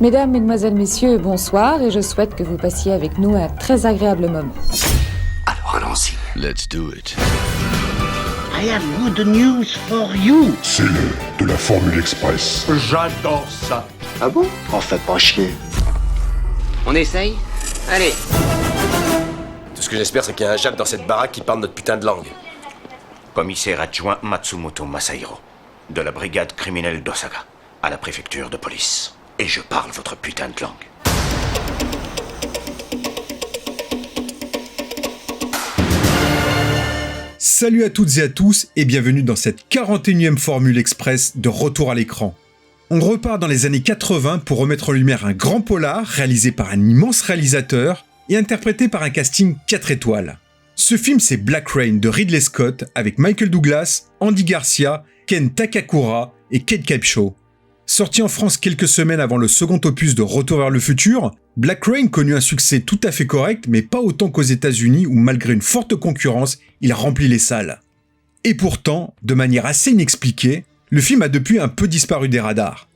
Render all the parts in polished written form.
Mesdames, Mesdemoiselles, Messieurs, bonsoir et je souhaite que vous passiez avec nous un très agréable moment. Alors allons-y. Let's do it. I have good news for you. C'est le de la Formule Express. J'adore ça. Ah bon? On fait pas chier. On essaye? Allez. Tout ce que j'espère, c'est qu'il y a un Jap dans cette baraque qui parle notre putain de langue. Commissaire adjoint Matsumoto Masahiro, de la brigade criminelle d'Osaka, à la préfecture de police. Et je parle votre putain de langue. Salut à toutes et à tous et bienvenue dans cette 41e Formule Express de Retour à l'écran. On repart dans les années 80 pour remettre en lumière un grand polar réalisé par un immense réalisateur et interprété par un casting 4 étoiles. Ce film, c'est Black Rain de Ridley Scott avec Michael Douglas, Andy Garcia, Ken Takakura et Kate Capshaw. Sorti en France quelques semaines avant le second opus de Retour vers le futur, Black Rain connut un succès tout à fait correct, mais pas autant qu'aux États-Unis où malgré une forte concurrence, il remplit les salles. Et pourtant, de manière assez inexpliquée, le film a depuis un peu disparu des radars.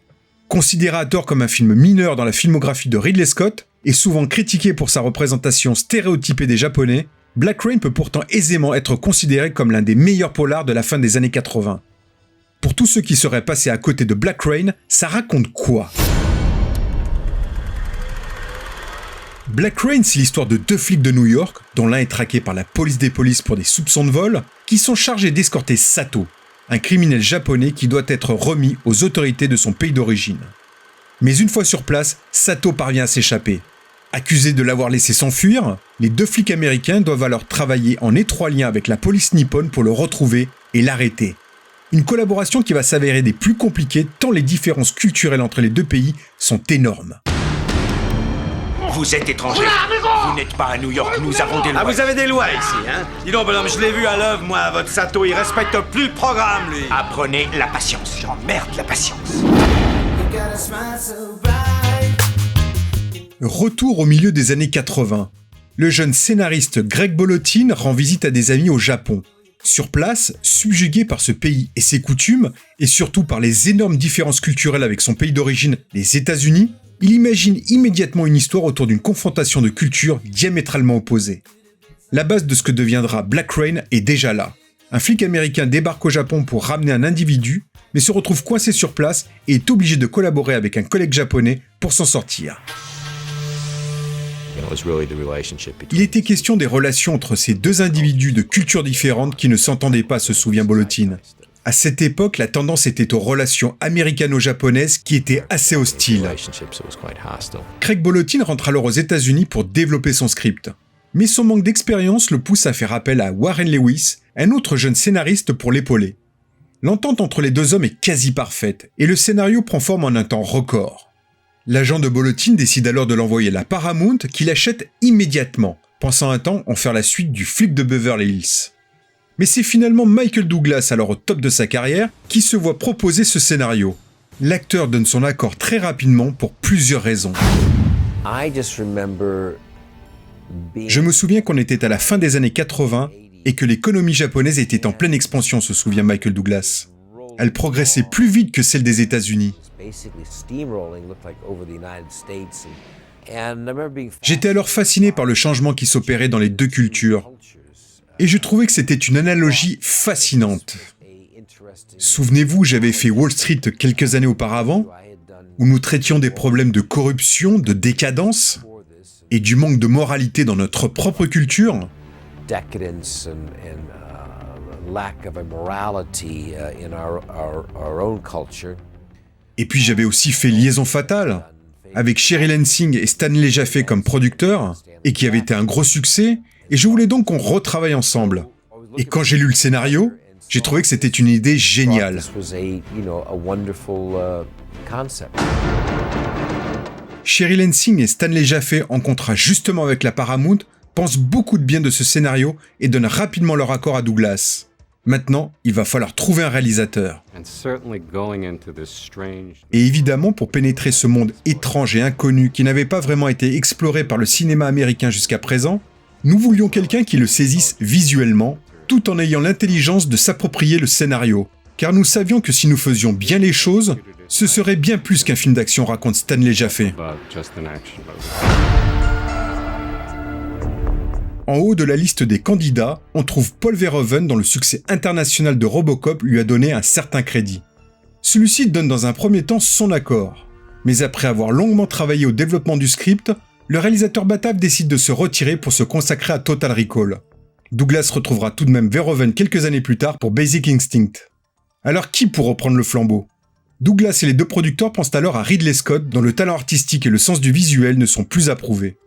Considéré à tort comme un film mineur dans la filmographie de Ridley Scott, et souvent critiqué pour sa représentation stéréotypée des Japonais, Black Rain peut pourtant aisément être considéré comme l'un des meilleurs polars de la fin des années 80. Pour tous ceux qui seraient passés à côté de Black Rain, ça raconte quoi ? Black Rain, c'est l'histoire de deux flics de New York, dont l'un est traqué par la police des polices pour des soupçons de vol, qui sont chargés d'escorter Sato, un criminel japonais qui doit être remis aux autorités de son pays d'origine. Mais une fois sur place, Sato parvient à s'échapper. Accusés de l'avoir laissé s'enfuir, les deux flics américains doivent alors travailler en étroit lien avec la police nippone pour le retrouver et l'arrêter. Une collaboration qui va s'avérer des plus compliquées tant les différences culturelles entre les deux pays sont énormes. Vous êtes étranger. Vous n'êtes pas à New York, nous avons des lois. Ah, vous avez des lois ici, hein? Dis donc, bonhomme, je l'ai vu à l'œuvre, moi, votre Sato, il respecte plus le programme, lui. Apprenez la patience. J'emmerde la patience. Retour au milieu des années 80. Le jeune scénariste Greg Bolotin rend visite à des amis au Japon. Sur place, subjugué par ce pays et ses coutumes, et surtout par les énormes différences culturelles avec son pays d'origine, les États-Unis, il imagine immédiatement une histoire autour d'une confrontation de cultures diamétralement opposées. La base de ce que deviendra Black Rain est déjà là. Un flic américain débarque au Japon pour ramener un individu, mais se retrouve coincé sur place et est obligé de collaborer avec un collègue japonais pour s'en sortir. Il était question des relations entre ces deux individus de cultures différentes qui ne s'entendaient pas, se souvient Bolotin. À cette époque, la tendance était aux relations américano-japonaises qui étaient assez hostiles. Craig Bolotin rentre alors aux États-Unis pour développer son script. Mais son manque d'expérience le pousse à faire appel à Warren Lewis, un autre jeune scénariste pour l'épauler. L'entente entre les deux hommes est quasi parfaite, et le scénario prend forme en un temps record. L'agent de Bolotin décide alors de l'envoyer à la Paramount, qui l'achète immédiatement, pensant un temps en faire la suite du flic de Beverly Hills. Mais c'est finalement Michael Douglas, alors au top de sa carrière, qui se voit proposer ce scénario. L'acteur donne son accord très rapidement pour plusieurs raisons. Je me souviens qu'on était à la fin des années 80 et que l'économie japonaise était en pleine expansion, se souvient Michael Douglas. Elle progressait plus vite que celle des États-Unis. J'étais alors fasciné par le changement qui s'opérait dans les deux cultures. Et je trouvais que c'était une analogie fascinante. Souvenez-vous, j'avais fait Wall Street quelques années auparavant, où nous traitions des problèmes de corruption, de décadence, et du manque de moralité dans notre propre culture. Et puis j'avais aussi fait Liaison fatale, avec Sheryl Lansing et Stanley Jaffé comme producteurs, et qui avait été un gros succès, et je voulais donc qu'on retravaille ensemble. Et quand j'ai lu le scénario, j'ai trouvé que c'était une idée géniale. Sheryl Lansing et Stanley Jaffé, en contrat justement avec la Paramount, pensent beaucoup de bien de ce scénario et donnent rapidement leur accord à Douglas. Maintenant, il va falloir trouver un réalisateur. Et évidemment, pour pénétrer ce monde étrange et inconnu qui n'avait pas vraiment été exploré par le cinéma américain jusqu'à présent, nous voulions quelqu'un qui le saisisse visuellement, tout en ayant l'intelligence de s'approprier le scénario. Car nous savions que si nous faisions bien les choses, Ce serait bien plus qu'un film d'action, raconte Stanley Jaffe. En haut de la liste des candidats, on trouve Paul Verhoeven dont le succès international de Robocop lui a donné un certain crédit. Celui-ci donne dans un premier temps son accord. Mais après avoir longuement travaillé au développement du script, le réalisateur batave décide de se retirer pour se consacrer à Total Recall. Douglas retrouvera tout de même Verhoeven quelques années plus tard pour Basic Instinct. Alors qui pour reprendre le flambeau ? Douglas et les deux producteurs pensent alors à Ridley Scott dont le talent artistique et le sens du visuel ne sont plus approuvés.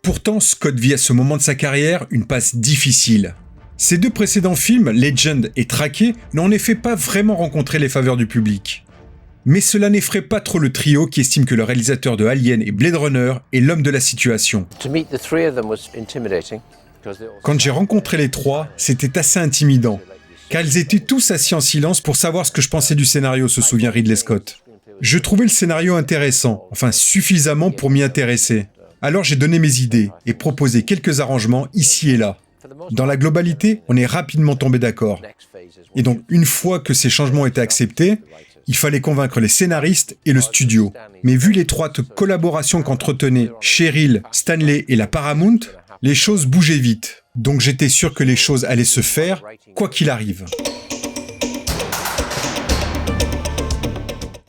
Pourtant, Scott vit à ce moment de sa carrière une passe difficile. Ses deux précédents films, Legend et Traqué, n'ont en effet pas vraiment rencontré les faveurs du public. Mais cela n'effraie pas trop le trio qui estime que le réalisateur de Alien et Blade Runner est l'homme de la situation. Quand j'ai rencontré les trois, c'était assez intimidant, car ils étaient tous assis en silence pour savoir ce que je pensais du scénario, se souvient Ridley Scott. Je trouvais le scénario intéressant, enfin suffisamment pour m'y intéresser. Alors j'ai donné mes idées et proposé quelques arrangements ici et là. Dans la globalité, on est rapidement tombé d'accord. Et donc, une fois que ces changements ont été acceptés, il fallait convaincre les scénaristes et le studio. Mais vu l'étroite collaboration qu'entretenaient Cheryl, Stanley et la Paramount, les choses bougeaient vite. Donc j'étais sûr que les choses allaient se faire, quoi qu'il arrive.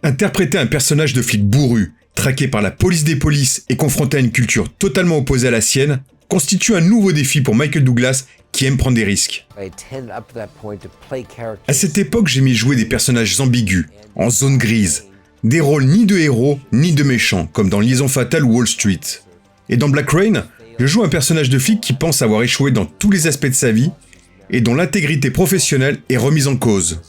Interpréter un personnage de flic bourru, traqué par la police des polices et confronté à une culture totalement opposée à la sienne, constitue un nouveau défi pour Michael Douglas qui aime prendre des risques. À cette époque, j'aimais jouer des personnages ambigus, en zone grise, des rôles ni de héros ni de méchants, comme dans Liaison fatale ou Wall Street. Et dans Black Rain, je joue un personnage de flic qui pense avoir échoué dans tous les aspects de sa vie et dont l'intégrité professionnelle est remise en cause.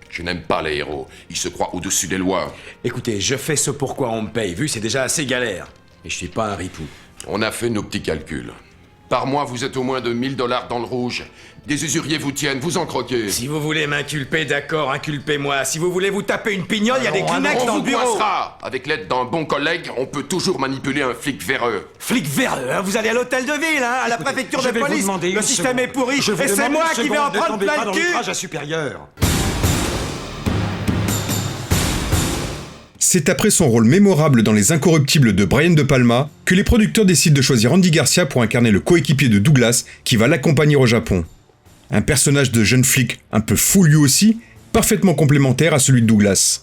Je n'aime pas les héros, ils se croient au-dessus des lois. Écoutez, je fais ce pourquoi on me paye, vu c'est déjà assez galère. Et je suis pas un ripou. On a fait nos petits calculs. Par mois, vous êtes au moins de 1000 $ dans le rouge. Des usuriers vous tiennent, vous en croquez. Si vous voulez m'inculper, d'accord, inculpez-moi. Si vous voulez vous taper une pignole, il y a des Kleenex dans le bureau. On vous coincera. Avec l'aide d'un bon collègue, on peut toujours manipuler un flic véreux. Flic véreux, hein, vous allez à l'hôtel de ville, hein, à la préfecture de police. Le système est pourri, et c'est moi qui vais en prendre plein le cul. Supérieur. C'est après son rôle mémorable dans Les Incorruptibles de Brian De Palma que les producteurs décident de choisir Andy Garcia pour incarner le coéquipier de Douglas qui va l'accompagner au Japon. Un personnage de jeune flic un peu fou lui aussi, parfaitement complémentaire à celui de Douglas.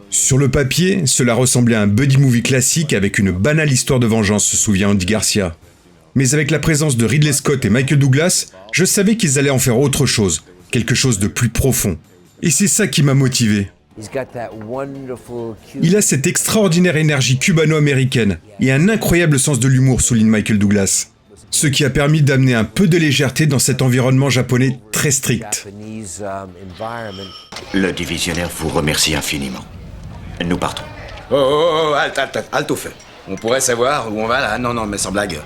Sur le papier, cela ressemblait à un buddy movie classique avec une banale histoire de vengeance, se souvient Andy Garcia. Mais avec la présence de Ridley Scott et Michael Douglas, je savais qu'ils allaient en faire autre chose, quelque chose de plus profond. Et c'est ça qui m'a motivé. Il a cette extraordinaire énergie cubano-américaine et un incroyable sens de l'humour, souligne Michael Douglas. Ce qui a permis d'amener un peu de légèreté dans cet environnement japonais très strict. Le divisionnaire vous remercie infiniment. Nous partons. Halte au feu. On pourrait savoir où on va là? Non, mais sans blague.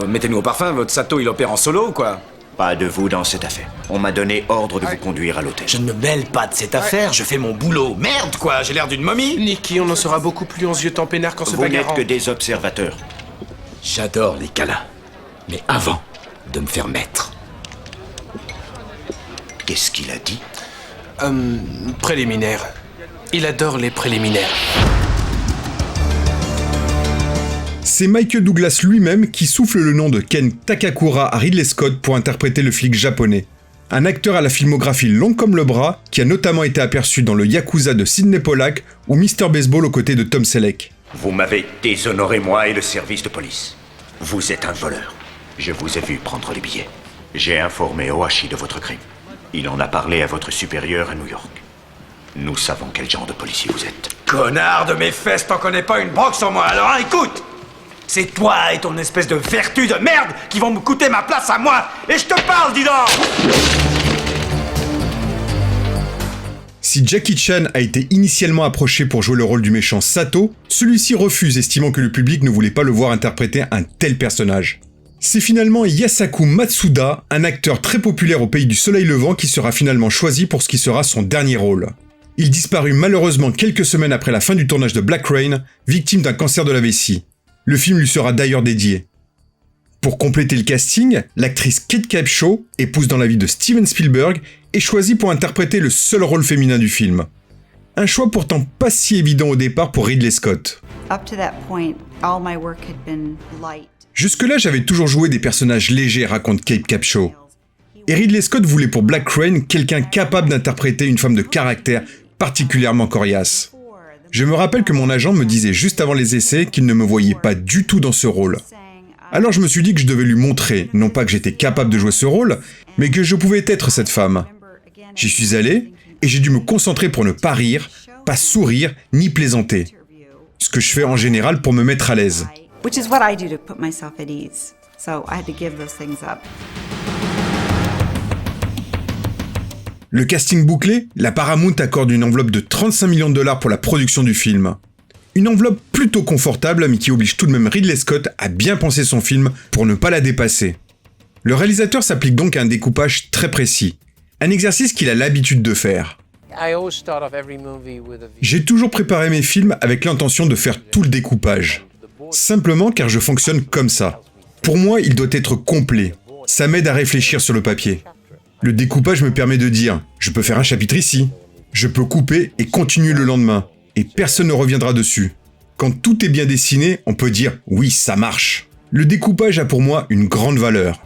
Mettez-nous au parfum, votre Sato il opère en solo ou quoi? Pas de vous dans cette affaire. On m'a donné ordre de vous conduire à l'hôtel. Je ne me mêle pas de cette affaire, je fais mon boulot. Merde quoi, j'ai l'air d'une momie. Nicky, on en saura beaucoup plus en yeux temps peinard qu'en se Vous bagarrant. n'êtes que des observateurs. J'adore les câlins. Mais avant de me faire mettre. Qu'est-ce qu'il a dit? Préliminaire. Il adore les préliminaires. C'est Michael Douglas lui-même qui souffle le nom de Ken Takakura à Ridley Scott pour interpréter le flic japonais. Un acteur à la filmographie longue comme le bras, qui a notamment été aperçu dans le Yakuza de Sidney Pollack ou Mr. Baseball aux côtés de Tom Selleck. Vous m'avez déshonoré moi et le service de police. Vous êtes un voleur. Je vous ai vu prendre les billets. J'ai informé Ohashi de votre crime. Il en a parlé à votre supérieur à New York. Nous savons quel genre de policier vous êtes. Connard de mes fesses, t'en connais pas une broque sur moi, alors hein, écoute! C'est toi et ton espèce de vertu de merde qui vont me coûter ma place à moi! Et je te parle, dis donc! Si Jackie Chan a été initialement approché pour jouer le rôle du méchant Sato, celui-ci refuse, estimant que le public ne voulait pas le voir interpréter un tel personnage. C'est finalement Yasaku Matsuda, un acteur très populaire au pays du soleil levant, qui sera finalement choisi pour ce qui sera son dernier rôle. Il disparut malheureusement quelques semaines après la fin du tournage de Black Rain, victime d'un cancer de la vessie. Le film lui sera d'ailleurs dédié. Pour compléter le casting, l'actrice Kate Capshaw, épouse dans la vie de Steven Spielberg, est choisie pour interpréter le seul rôle féminin du film. Un choix pourtant pas si évident au départ pour Ridley Scott. Jusque-là, j'avais toujours joué des personnages légers, raconte Kate Capshaw. Et Ridley Scott voulait pour Black Crane quelqu'un capable d'interpréter une femme de caractère particulièrement coriace. Je me rappelle que mon agent me disait juste avant les essais qu'il ne me voyait pas du tout dans ce rôle. Alors je me suis dit que je devais lui montrer, non pas que j'étais capable de jouer ce rôle, mais que je pouvais être cette femme. J'y suis allé, et j'ai dû me concentrer pour ne pas rire, pas sourire, ni plaisanter. Ce que je fais en général pour me mettre à l'aise. Le casting bouclé, la Paramount accorde une enveloppe de 35 millions de dollars pour la production du film. Une enveloppe plutôt confortable, mais qui oblige tout de même Ridley Scott à bien penser son film pour ne pas la dépasser. Le réalisateur s'applique donc à un découpage très précis, un exercice qu'il a l'habitude de faire. J'ai toujours préparé mes films avec l'intention de faire tout le découpage. Simplement car je fonctionne comme ça. Pour moi, il doit être complet. Ça m'aide à réfléchir sur le papier. Le découpage me permet de dire « je peux faire un chapitre ici ». Je peux couper et continuer le lendemain. Et personne ne reviendra dessus. Quand tout est bien dessiné, on peut dire « oui, ça marche ». Le découpage a pour moi une grande valeur.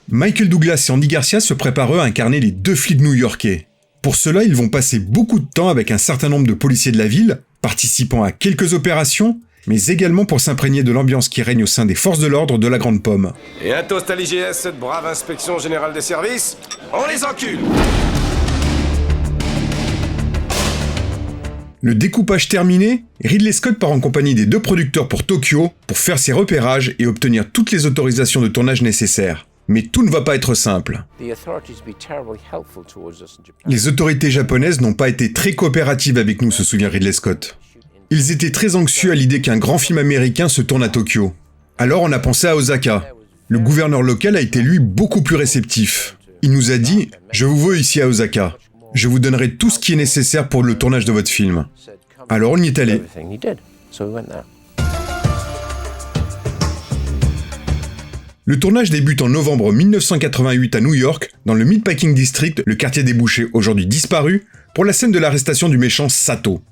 Michael Douglas et Andy Garcia se préparent eux à incarner les deux flics new-yorkais. Pour cela, ils vont passer beaucoup de temps avec un certain nombre de policiers de la ville, participant à quelques opérations, mais également pour s'imprégner de l'ambiance qui règne au sein des forces de l'ordre de la Grande Pomme. Et un toast à l'IGS, cette brave inspection générale des services, on les encule! Le découpage terminé, Ridley Scott part en compagnie des deux producteurs pour Tokyo pour faire ses repérages et obtenir toutes les autorisations de tournage nécessaires. Mais tout ne va pas être simple. Les autorités japonaises n'ont pas été très coopératives avec nous, se souvient Ridley Scott. Ils étaient très anxieux à l'idée qu'un grand film américain se tourne à Tokyo. Alors on a pensé à Osaka. Le gouverneur local a été lui beaucoup plus réceptif. Il nous a dit « Je vous veux ici à Osaka. Je vous donnerai tout ce qui est nécessaire pour le tournage de votre film. » Alors on y est allé. Le tournage débute en novembre 1988 à New York, dans le Meatpacking District, le quartier des bouchers aujourd'hui disparu, pour la scène de l'arrestation du méchant Sato.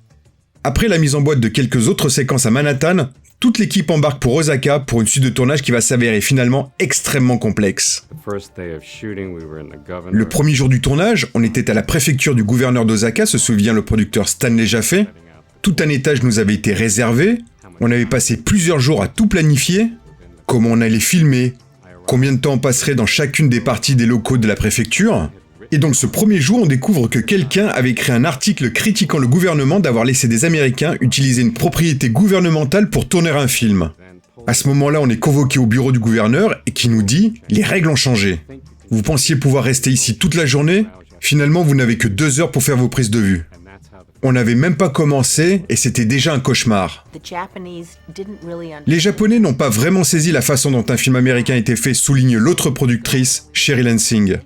Après la mise en boîte de quelques autres séquences à Manhattan, toute l'équipe embarque pour Osaka pour une suite de tournage qui va s'avérer finalement extrêmement complexe. Le premier jour du tournage, on était à la préfecture du gouverneur d'Osaka, se souvient le producteur Stanley Jaffe. Tout un étage nous avait été réservé, on avait passé plusieurs jours à tout planifier, comment on allait filmer, combien de temps on passerait dans chacune des parties des locaux de la préfecture. Et donc ce premier jour, on découvre que quelqu'un avait écrit un article critiquant le gouvernement d'avoir laissé des Américains utiliser une propriété gouvernementale pour tourner un film. À ce moment-là, on est convoqué au bureau du gouverneur et qui nous dit « Les règles ont changé. Vous pensiez pouvoir rester ici toute la journée ? Finalement, vous n'avez que 2 heures pour faire vos prises de vue. » On n'avait même pas commencé et c'était déjà un cauchemar. Les Japonais n'ont pas vraiment saisi la façon dont un film américain était fait, souligne l'autre productrice, Sherry Lansing.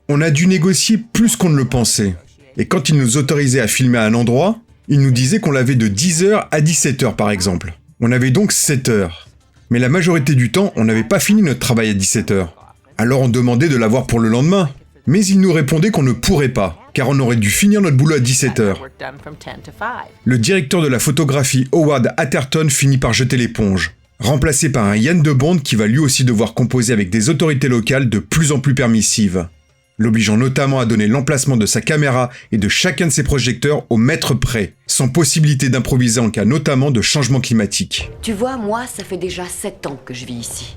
On a dû négocier plus qu'on ne le pensait. Et quand ils nous autorisaient à filmer à un endroit, ils nous disaient qu'on l'avait de 10h à 17h par exemple. On avait donc 7 heures. Mais la majorité du temps, on n'avait pas fini notre travail à 17h. Alors on demandait de l'avoir pour le lendemain. Mais ils nous répondaient qu'on ne pourrait pas, car on aurait dû finir notre boulot à 17h. Le directeur de la photographie, Howard Atherton, finit par jeter l'éponge, remplacé par un Yann de Bond qui va lui aussi devoir composer avec des autorités locales de plus en plus permissives, l'obligeant notamment à donner l'emplacement de sa caméra et de chacun de ses projecteurs au mètre près, sans possibilité d'improviser en cas notamment de changement climatique. Tu vois, moi, ça fait déjà 7 ans que je vis ici.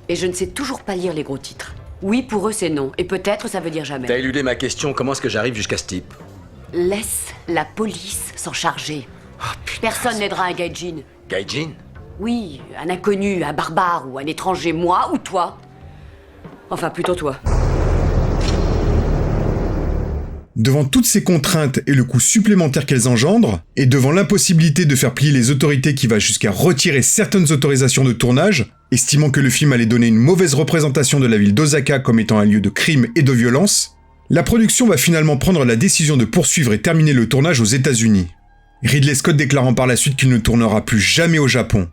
Et je ne sais toujours pas lire les gros titres. Oui, pour eux, c'est non. Et peut-être, ça veut dire jamais. T'as éludé ma question, comment est-ce que j'arrive jusqu'à ce type? Laisse la police s'en charger. Oh, putain, personne n'aidera un gaijin. Gaijin? Oui, un inconnu, un barbare ou un étranger, moi ou toi. Enfin, plutôt toi. Devant toutes ces contraintes et le coût supplémentaire qu'elles engendrent, et devant l'impossibilité de faire plier les autorités qui va jusqu'à retirer certaines autorisations de tournage, estimant que le film allait donner une mauvaise représentation de la ville d'Osaka comme étant un lieu de crime et de violence, la production va finalement prendre la décision de poursuivre et terminer le tournage aux États-Unis. Ridley Scott déclarant par la suite qu'il ne tournera plus jamais au Japon.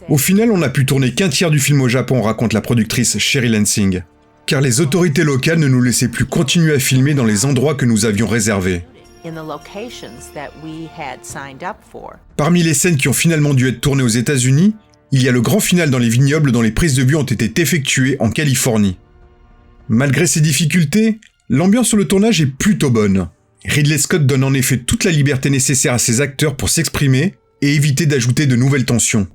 Au final, on n'a pu tourner qu'un tiers du film au Japon, raconte la productrice Sherry Lansing, car les autorités locales ne nous laissaient plus continuer à filmer dans les endroits que nous avions réservés. Parmi les scènes qui ont finalement dû être tournées aux États-Unis, il y a le grand final dans les vignobles dont les prises de vue ont été effectuées en Californie. Malgré ces difficultés, l'ambiance sur le tournage est plutôt bonne. Ridley Scott donne en effet toute la liberté nécessaire à ses acteurs pour s'exprimer et éviter d'ajouter de nouvelles tensions.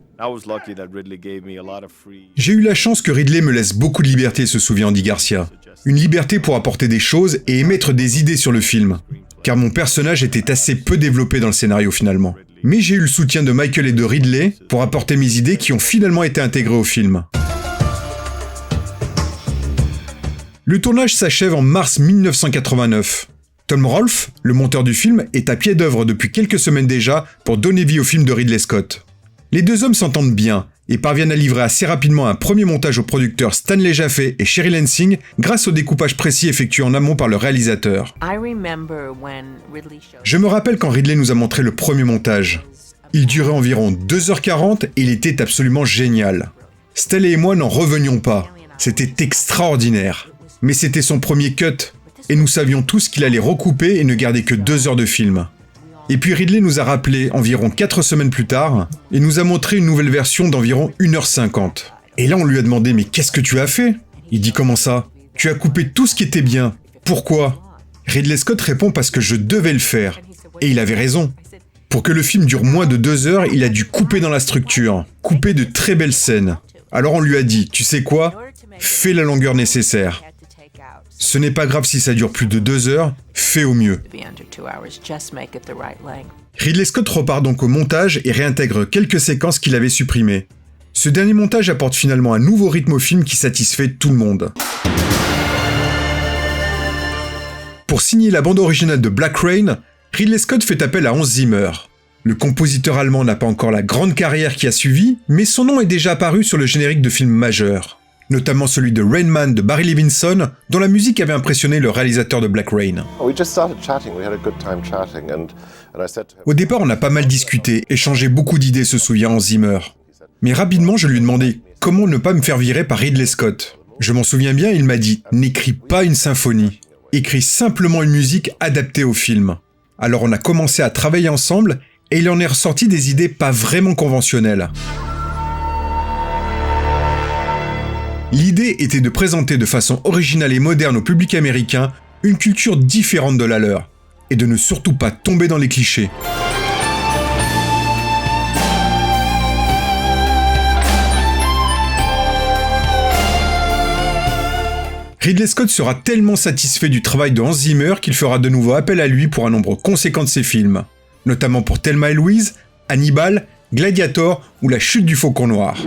J'ai eu la chance que Ridley me laisse beaucoup de liberté, se souvient Andy Garcia. Une liberté pour apporter des choses et émettre des idées sur le film. Car mon personnage était assez peu développé dans le scénario finalement. Mais j'ai eu le soutien de Michael et de Ridley pour apporter mes idées qui ont finalement été intégrées au film. Le tournage s'achève en mars 1989. Tom Rolfe, le monteur du film, est à pied d'œuvre depuis quelques semaines déjà pour donner vie au film de Ridley Scott. Les deux hommes s'entendent bien et parviennent à livrer assez rapidement un premier montage aux producteurs Stanley Jaffe et Sherry Lansing grâce au découpage précis effectué en amont par le réalisateur. Je me rappelle quand Ridley nous a montré le premier montage. Il durait environ 2h40 et il était absolument génial. Stanley et moi n'en revenions pas. C'était extraordinaire. Mais c'était son premier cut et nous savions tous qu'il allait recouper et ne garder que 2 heures de film. Et puis Ridley nous a rappelé environ 4 semaines plus tard et nous a montré une nouvelle version d'environ 1h50. Et là on lui a demandé « Mais qu'est-ce que tu as fait ?» Il dit « Comment ça ? Tu as coupé tout ce qui était bien. Pourquoi ?» Ridley Scott répond « Parce que je devais le faire. » Et il avait raison. Pour que le film dure moins de 2 heures, il a dû couper dans la structure, couper de très belles scènes. Alors on lui a dit « Tu sais quoi ? Fais la longueur nécessaire. Ce n'est pas grave si ça dure plus de 2 heures, fais au mieux. » Ridley Scott repart donc au montage et réintègre quelques séquences qu'il avait supprimées. Ce dernier montage apporte finalement un nouveau rythme au film qui satisfait tout le monde. Pour signer la bande originale de Black Rain, Ridley Scott fait appel à Hans Zimmer. Le compositeur allemand n'a pas encore la grande carrière qui a suivi, mais son nom est déjà apparu sur le générique de films majeurs. Notamment celui de Rain Man de Barry Levinson, dont la musique avait impressionné le réalisateur de Black Rain. Au départ, on a pas mal discuté, échangé beaucoup d'idées, se souvient Hans Zimmer. Mais rapidement, je lui ai demandé comment ne pas me faire virer par Ridley Scott. Je m'en souviens bien, il m'a dit « N'écris pas une symphonie, écris simplement une musique adaptée au film. » Alors on a commencé à travailler ensemble, et il en est ressorti des idées pas vraiment conventionnelles. L'idée était de présenter de façon originale et moderne au public américain une culture différente de la leur, et de ne surtout pas tomber dans les clichés. Ridley Scott sera tellement satisfait du travail de Hans Zimmer qu'il fera de nouveau appel à lui pour un nombre conséquent de ses films, notamment pour Thelma et Louise, Hannibal, Gladiator ou La Chute du Faucon Noir.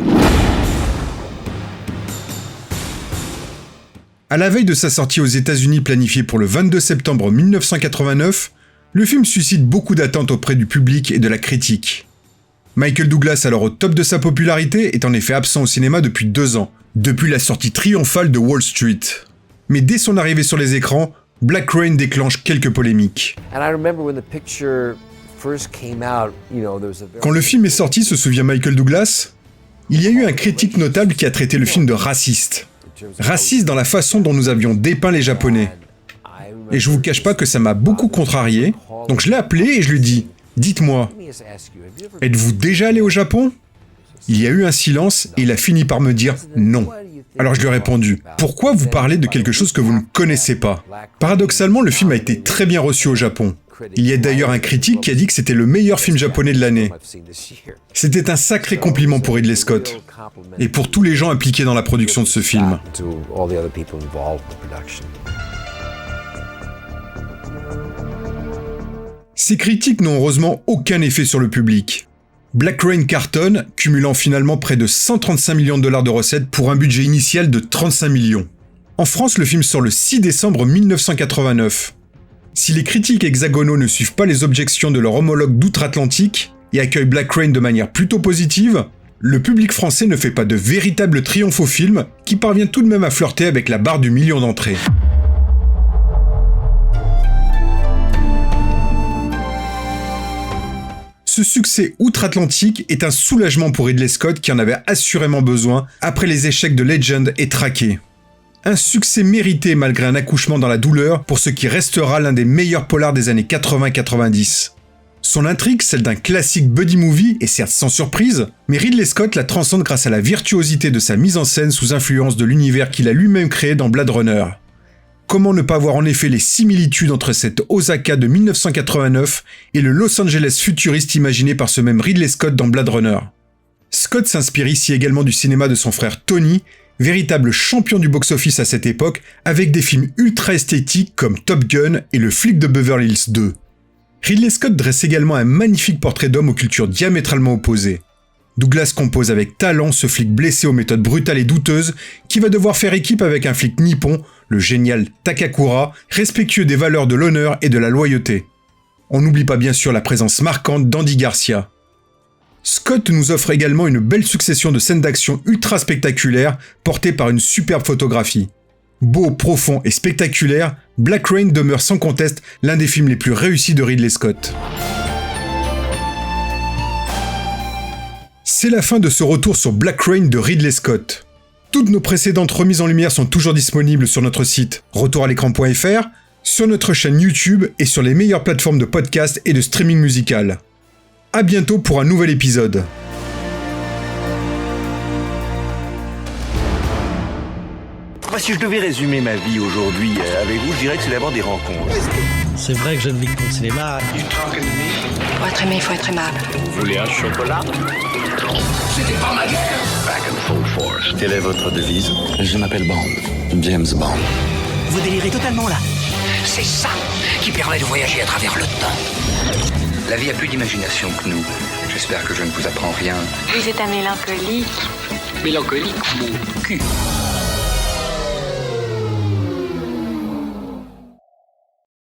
À la veille de sa sortie aux États-Unis planifiée pour le 22 septembre 1989, le film suscite beaucoup d'attentes auprès du public et de la critique. Michael Douglas, alors au top de sa popularité, est en effet absent au cinéma depuis 2 ans, depuis la sortie triomphale de Wall Street. Mais dès son arrivée sur les écrans, Black Rain déclenche quelques polémiques. Quand le film est sorti, se souvient Michael Douglas, il y a eu un critique notable qui a traité le film de raciste. Raciste dans la façon dont nous avions dépeint les Japonais. Et je vous cache pas que ça m'a beaucoup contrarié, donc je l'ai appelé et je lui ai dit « Dites-moi, êtes-vous déjà allé au Japon ?» Il y a eu un silence et il a fini par me dire « Non ». Alors je lui ai répondu « Pourquoi vous parlez de quelque chose que vous ne connaissez pas ?» Paradoxalement, le film a été très bien reçu au Japon. Il y a d'ailleurs un critique qui a dit que c'était le meilleur film japonais de l'année. C'était un sacré compliment pour Ridley Scott, et pour tous les gens impliqués dans la production de ce film. Ces critiques n'ont heureusement aucun effet sur le public. Black Rain cartonne, cumulant finalement près de 135 millions de dollars de recettes pour un budget initial de 35 millions. En France, le film sort le 6 décembre 1989. Si les critiques hexagonaux ne suivent pas les objections de leur homologue d'outre-Atlantique et accueillent Black Rain de manière plutôt positive, le public français ne fait pas de véritable triomphe au film, qui parvient tout de même à flirter avec la barre du million d'entrées. Ce succès outre-Atlantique est un soulagement pour Ridley Scott qui en avait assurément besoin après les échecs de Legend et Traqué. Un succès mérité malgré un accouchement dans la douleur pour ce qui restera l'un des meilleurs polars des années 80-90. Son intrigue, celle d'un classique buddy movie, est certes sans surprise, mais Ridley Scott la transcende grâce à la virtuosité de sa mise en scène sous influence de l'univers qu'il a lui-même créé dans Blade Runner. Comment ne pas voir en effet les similitudes entre cette Osaka de 1989 et le Los Angeles futuriste imaginé par ce même Ridley Scott dans Blade Runner. Scott s'inspire ici également du cinéma de son frère Tony, véritable champion du box-office à cette époque, avec des films ultra esthétiques comme Top Gun et Le flic de Beverly Hills 2. Ridley Scott dresse également un magnifique portrait d'homme aux cultures diamétralement opposées. Douglas compose avec talent ce flic blessé aux méthodes brutales et douteuses qui va devoir faire équipe avec un flic nippon, le génial Takakura, respectueux des valeurs de l'honneur et de la loyauté. On n'oublie pas bien sûr la présence marquante d'Andy Garcia. Scott nous offre également une belle succession de scènes d'action ultra spectaculaires portées par une superbe photographie. Beau, profond et spectaculaire, Black Rain demeure sans conteste l'un des films les plus réussis de Ridley Scott. C'est la fin de ce retour sur Black Rain de Ridley Scott. Toutes nos précédentes remises en lumière sont toujours disponibles sur notre site retouralécran.fr, sur notre chaîne YouTube et sur les meilleures plateformes de podcast et de streaming musical. À bientôt pour un nouvel épisode. Moi, si je devais résumer ma vie aujourd'hui avec vous, je dirais que c'est d'abord des rencontres. C'est vrai que je ne vis que pour le cinéma. Pour être aimé, il faut être aimable. Vous voulez un chocolat? C'était pas ma guerre. Back and full force. Quelle est votre devise? Je m'appelle Bond. James Bond. Vous délirez totalement là. C'est ça qui permet de voyager à travers le temps. La vie a plus d'imagination que nous. J'espère que je ne vous apprends rien. Vous êtes un mélancolique. Mélancolique, mon cul.